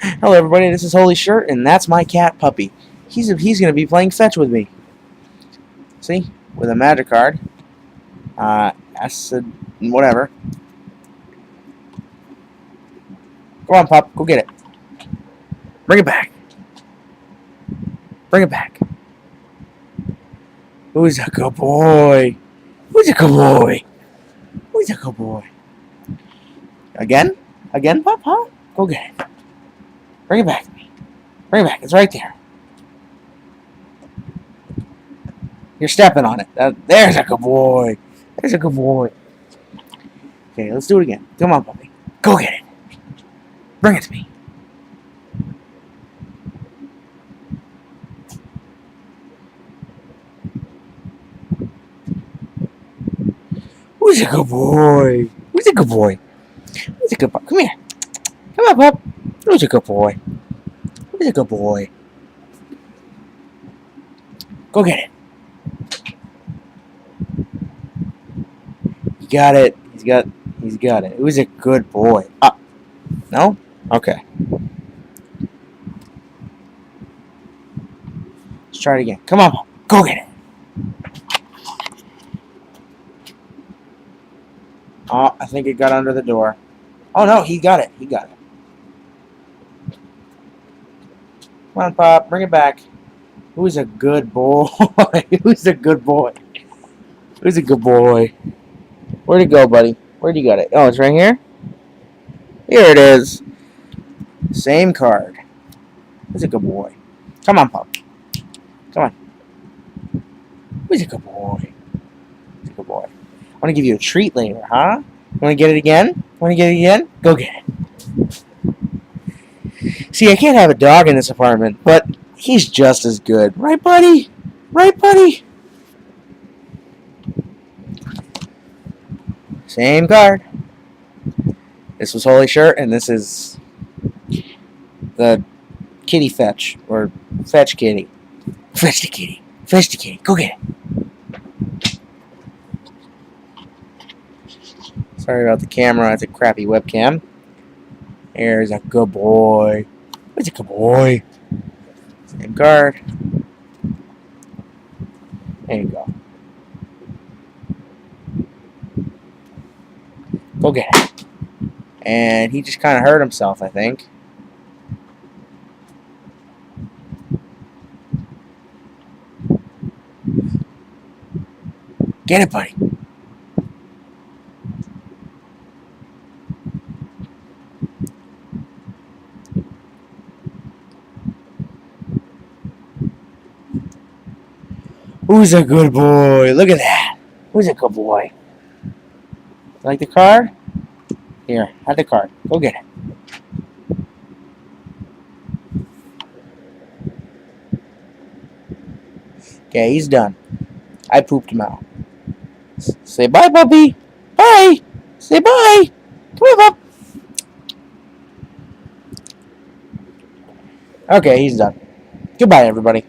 Hello, everybody. This is Holy Shirt, and that's my cat Puppy. He's gonna be playing fetch with me. See, with a magic card, acid, whatever. Come on, pup, go get it. Bring it back. Bring it back. Who's a good boy? Who's a good boy? Who's a good boy? Again? Again, pup? Huh? Go get it. Bring it back to me. Bring it back. It's right there. You're stepping on it. There's a good boy. There's a good boy. Okay, let's do it again. Come on, puppy. Go get it. Bring it to me. Who's a good boy? Who's a good boy? Who's a good pup? Come here. Come on, pup. Who's a good boy? Who's a good boy? Go get it. You got it. He's got it. Who's a good boy? Up. No? Okay. Let's try it again. Come on, pup. Go get it. Oh, I think it got under the door. Oh, no, he got it. He got it. Come on, Pop. Bring it back. Who's a good boy? Who's a good boy? Who's a good boy? Where'd it go, buddy? Where'd you got it? Oh, it's right here? Here it is. Same card. Who's a good boy? Come on, Pop. Come on. Who's a good boy? Who's a good boy? I want to give you a treat later, huh? You want to get it again? Want to get it again? Go get it. See, I can't have a dog in this apartment, but he's just as good. Right, buddy? Right, buddy? Same card. This was Holy Shirt, and this is the kitty fetch, or fetch kitty. Fetch the kitty. Fetch the kitty. Go get it. Sorry about the camera. It's a crappy webcam. There's a good boy. Where's a good boy? Same card. There you go. Go get it. And he just kind of hurt himself, I think. Get it, buddy. Who's a good boy? Look at that. Who's a good boy? Like the card? Here, have the card. Go get it. Okay, he's done. I pooped him out. Say bye, puppy. Bye. Say bye. Come here, pup. Okay, he's done. Goodbye, everybody.